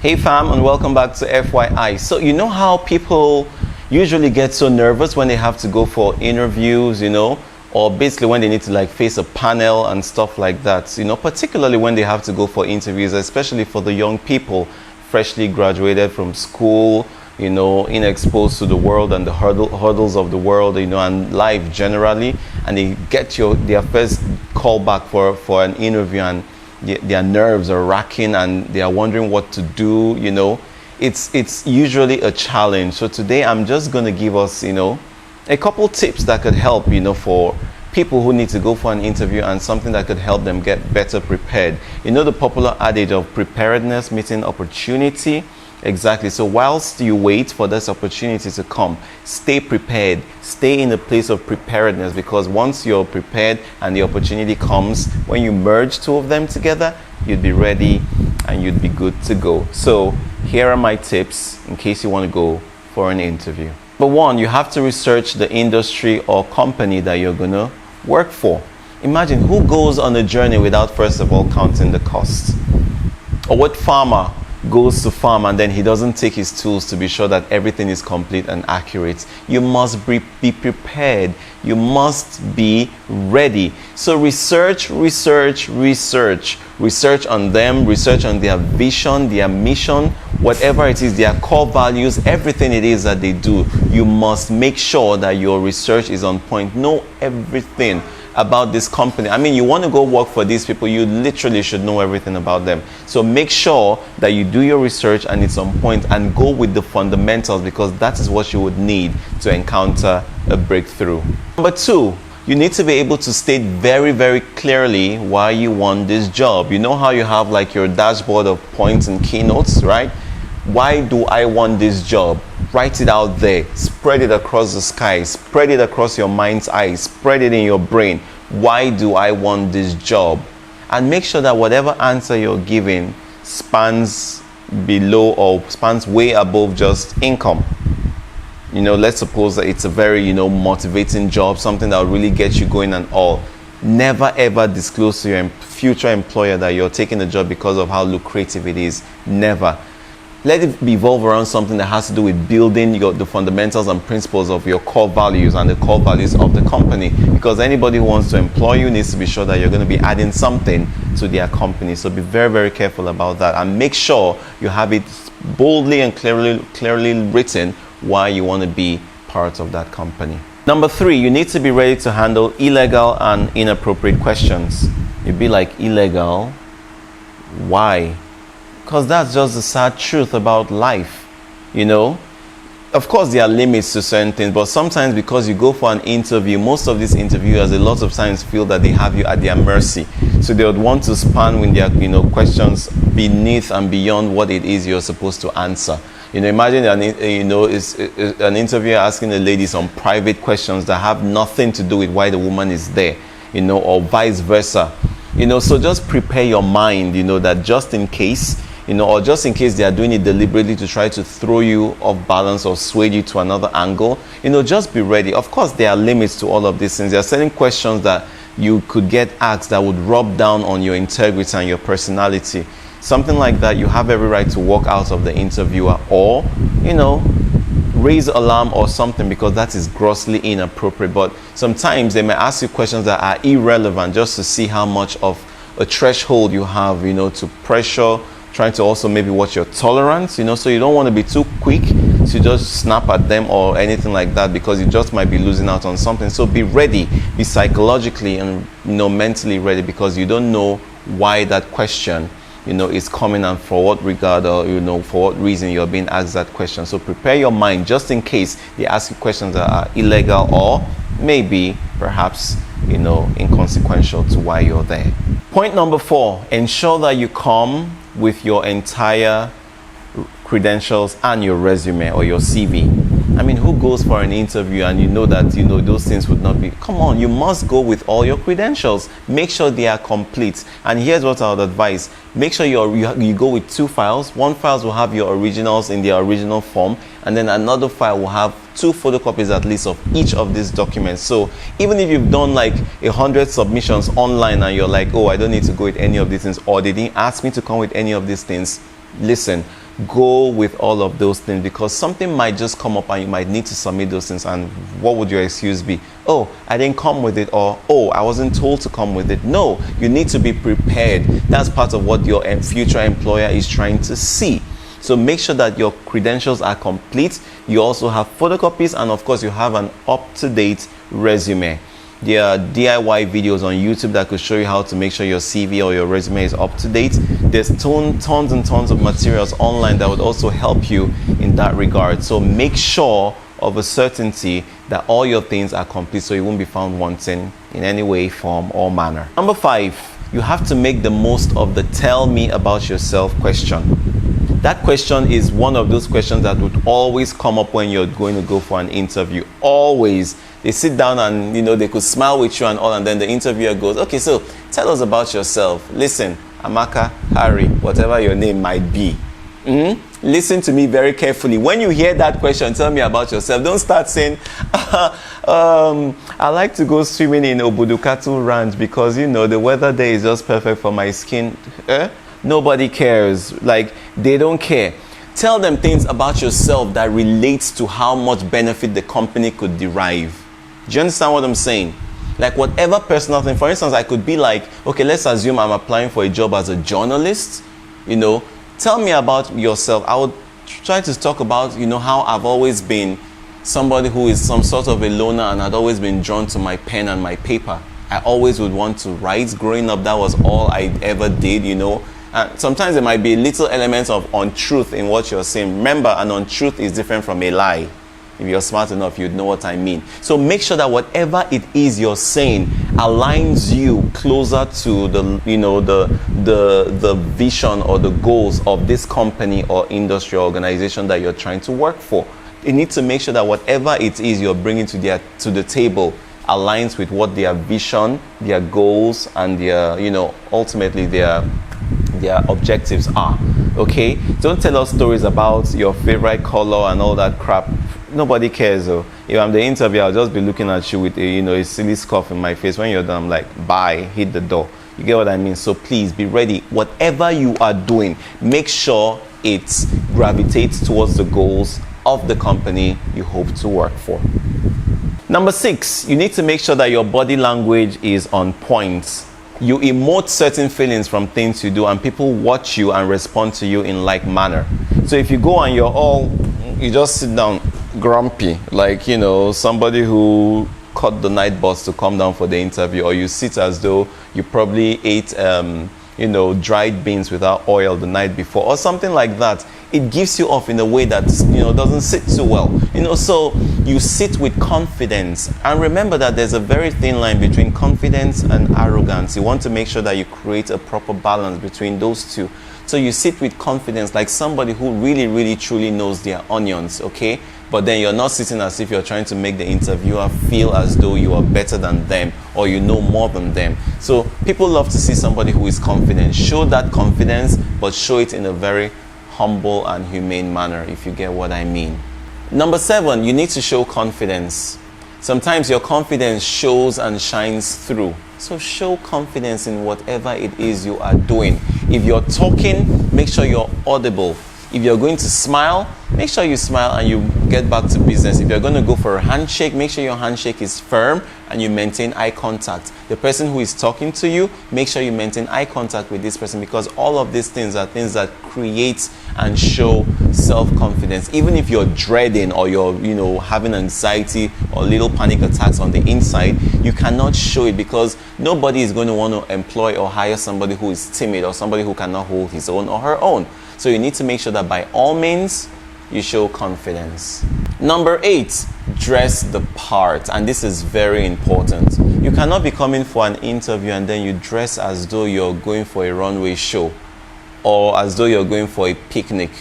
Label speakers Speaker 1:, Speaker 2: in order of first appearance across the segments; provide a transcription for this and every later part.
Speaker 1: Hey fam, and welcome back to FYI. So you know how people usually get so nervous when they have to go for interviews, or basically when they need to face a panel and stuff like that, particularly when they have to go for interviews, especially for the young people freshly graduated from school, inexposed to the world and the hurdles of the world, and life generally, and they get their first call back for an interview, and their nerves are racking and they are wondering what to do. It's usually a challenge. So today I'm just going to give us a couple tips that could help for people who need to go for an interview, and something that could help them get better prepared. The popular adage of preparedness meeting opportunity. Exactly. So whilst you wait for this opportunity to come, stay prepared. Stay in a place of preparedness, because once you're prepared and the opportunity comes, when you merge two of them together, you'd be ready and you'd be good to go. So here are my tips in case you want to go for an interview. Number one, you have to research the industry or company that you're going to work for. Imagine, who goes on a journey without first of all counting the costs? Or what farmer goes to farm and then he doesn't take his tools to be sure that everything is complete and accurate? You must be prepared. You must be ready. So research on them, research on their vision, their mission, whatever it is, their core values, everything it is that they do. You must make sure that your research is on point. Know everything about this company. You want to go work for these people, you literally should know everything about them. So make sure that you do your research and it's on point, and go with the fundamentals, because that is what you would need to encounter a breakthrough. Number two, you need to be able to state very, very clearly why you want this job. You know how you have your dashboard of points and keynotes, right? Why do I want this job? Write it out there. Spread it across the sky. Spread it across your mind's eye. Spread it in your brain. Why do I want this job? And make sure that whatever answer you're giving spans below or spans way above just income. Let's suppose that it's a very, motivating job, something that will really get you going and all. Never ever disclose to your future employer that you're taking the job because of how lucrative it is. Never. Let it revolve around something that has to do with building the fundamentals and principles of your core values and the core values of the company. Because anybody who wants to employ you needs to be sure that you're going to be adding something to their company. So be very, very careful about that, and make sure you have it boldly and clearly written why you want to be part of that company. Number three, you need to be ready to handle illegal and inappropriate questions. You'd be like, illegal? Why? Because that's just the sad truth about life. Of course there are limits to certain things, but sometimes because you go for an interview, most of these interviewers a lot of times feel that they have you at their mercy. So they would want to span with their questions beneath and beyond what it is you're supposed to answer. Imagine an interviewer asking a lady some private questions that have nothing to do with why the woman is there, or vice versa. So just prepare your mind, that just in case, or just in case they are doing it deliberately to try to throw you off balance or sway you to another angle, just be ready. Of course, there are limits to all of these things. There are certain questions that you could get asked that would rub down on your integrity and your personality. Something like that, you have every right to walk out of the interviewer, or, raise alarm or something, because that is grossly inappropriate. But sometimes they may ask you questions that are irrelevant just to see how much of a threshold you have, to pressure, trying to also maybe watch your tolerance, so you don't want to be too quick to just snap at them or anything like that, because you just might be losing out on something. So be ready, be psychologically and mentally ready, because you don't know why that question is coming and for what regard, or for what reason you're being asked that question. So prepare your mind just in case they ask you questions that are illegal or maybe perhaps inconsequential to why you're there. Point number four, ensure that you come with your entire credentials and your resume or your CV. Who goes for an interview and that those things would not be? Come on, you must go with all your credentials. Make sure they are complete. And here's what I would advise: make sure you go with two files. One file will have your originals in their original form, and then another file will have 2 photocopies at least of each of these documents. So even if you've done 100 submissions online and you're like, oh, I don't need to go with any of these things, or they didn't ask me to come with any of these things, listen, go with all of those things, because something might just come up and you might need to submit those things, and what would your excuse be? Oh, I didn't come with it, or oh, I wasn't told to come with it. No, you need to be prepared. That's part of what your future employer is trying to see. So make sure that your credentials are complete. You also have photocopies, and of course you have an up-to-date resume. There are DIY videos on YouTube that could show you how to make sure your CV or your resume is up to date. There's tons and tons of materials online that would also help you in that regard. So make sure of a certainty that all your things are complete, so you won't be found wanting in any way, form, or manner. Number 5, you have to make the most of the tell me about yourself question. That question is one of those questions that would always come up when you're going to go for an interview. Always. They sit down and, they could smile with you and all, and then the interviewer goes, okay, so tell us about yourself. Listen, Amaka, Harry, whatever your name might be. Listen to me very carefully. When you hear that question, tell me about yourself. Don't start saying, I like to go swimming in Obudukatu Ranch because, the weather there is just perfect for my skin. Nobody cares. Like, they don't care. Tell them things about yourself that relates to how much benefit the company could derive. Do you understand what I'm saying? Like, whatever personal thing. For instance, I could be like, okay, let's assume I'm applying for a job as a journalist. Tell me about yourself. I would try to talk about, how I've always been somebody who is some sort of a loner, and I'd always been drawn to my pen and my paper. I always would want to write. Growing up, that was all I ever did, Sometimes there might be little elements of untruth in what you're saying. Remember, an untruth is different from a lie. If you're smart enough, you'd know what I mean. So make sure that whatever it is you're saying aligns you closer to the vision or the goals of this company or industry or organization that you're trying to work for. You need to make sure that whatever it is you're bringing to the table aligns with what their vision, their goals, and their, ultimately their objectives are. Okay, don't tell us stories about your favorite color and all that crap. Nobody cares though. If I'm the interviewer, I'll just be looking at you with a silly scoff in my face. When you're done, I'm like, bye, hit the door. You get what I mean? So please be ready. Whatever you are doing, make sure it gravitates towards the goals of the company you hope to work for. Number 6, you need to make sure that your body language is on point. You emote certain feelings from things you do, and people watch you and respond to you in like manner. So if you go and you just sit down grumpy, like, somebody who caught the night bus to come down for the interview, or you sit as though you probably ate, dried beans without oil the night before, or something like that. It gives you off in a way that, doesn't sit too well. So you sit with confidence. And remember that there's a very thin line between confidence and arrogance. You want to make sure that you create a proper balance between those two. So you sit with confidence like somebody who really, really, truly knows their onions, okay? But then you're not sitting as if you're trying to make the interviewer feel as though you are better than them or you know more than them. So people love to see somebody who is confident. Show that confidence, but show it in a very humble and humane manner, if you get what I mean. Number 7, you need to show confidence. Sometimes your confidence shows and shines through. So show confidence in whatever it is you are doing. If you're talking, make sure you're audible. If you're going to smile, make sure you smile and you get back to business. If you're going to go for a handshake, make sure your handshake is firm and you maintain eye contact. The person who is talking to you, make sure you maintain eye contact with this person, because all of these things are things that create and show self-confidence. Even if you're dreading or you're, having anxiety or little panic attacks on the inside, you cannot show it, because nobody is going to want to employ or hire somebody who is timid or somebody who cannot hold his own or her own. So you need to make sure that by all means, you show confidence. Number 8, dress the part. And this is very important. You cannot be coming for an interview and then you dress as though you're going for a runway show or as though you're going for a picnic.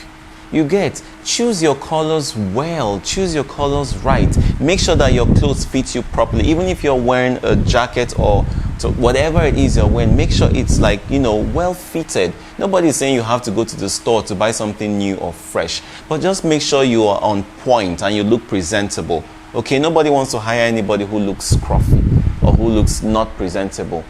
Speaker 1: Choose your colors well. Choose your colors right. Make sure that your clothes fit you properly. Even if you're wearing a jacket or whatever it is you're wearing, make sure it's well fitted. Nobody is saying you have to go to the store to buy something new or fresh, but just make sure you are on point and you look presentable. Okay, nobody wants to hire anybody who looks scruffy or who looks not presentable.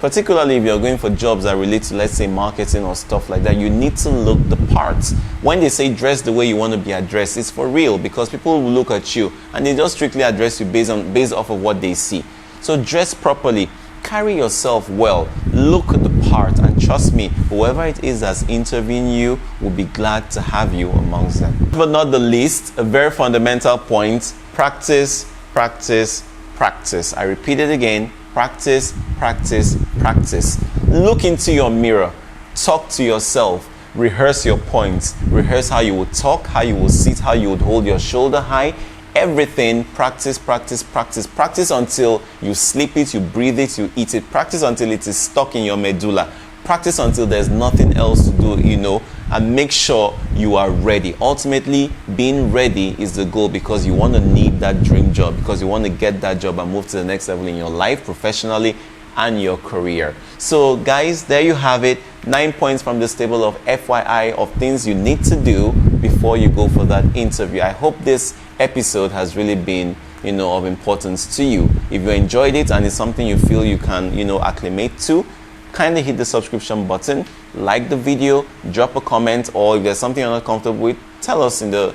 Speaker 1: Particularly if you're going for jobs that relate to, let's say, marketing or stuff like that, you need to look the part. When they say dress the way you want to be addressed, it's for real, because people will look at you and they just strictly address you based off of what they see. So dress properly, carry yourself well, look the part, and trust me, whoever it is that's interviewing you will be glad to have you amongst them. But not the least, a very fundamental point: practice, practice, practice. I repeat it again: practice, practice, practice. Look into your mirror, talk to yourself, rehearse your points, rehearse how you would talk, how you would sit, how you would hold your shoulder high. Everything, practice, practice, practice. Practice until you sleep it, you breathe it, you eat it. Practice until it is stuck in your medulla. Practice until there's nothing else to do, and make sure you are ready. Ultimately, being ready is the goal, because you want to need that dream job, because you want to get that job and move to the next level in your life, professionally, and your career. So guys, there you have it. 9 points from this table of FYI of things you need to do before you go for that interview. I hope this episode has really been, of importance to you. If you enjoyed it and it's something you feel you can, acclimate to, kindly hit the subscription button, like the video, drop a comment, or if there's something you're not comfortable with, tell us in the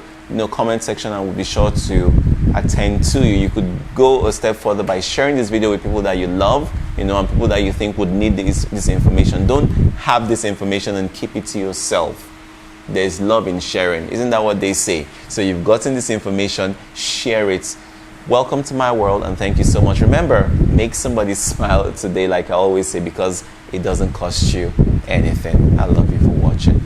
Speaker 1: comment section, and we'll be sure to attend to you. You could go a step further by sharing this video with people that you love, and people that you think would need this information. Don't have this information and keep it to yourself. There's love in sharing. Isn't that what they say? So you've gotten this information, share it. Welcome to my world, and thank you so much. Remember, make somebody smile today, like I always say, because it doesn't cost you anything. I love you for watching.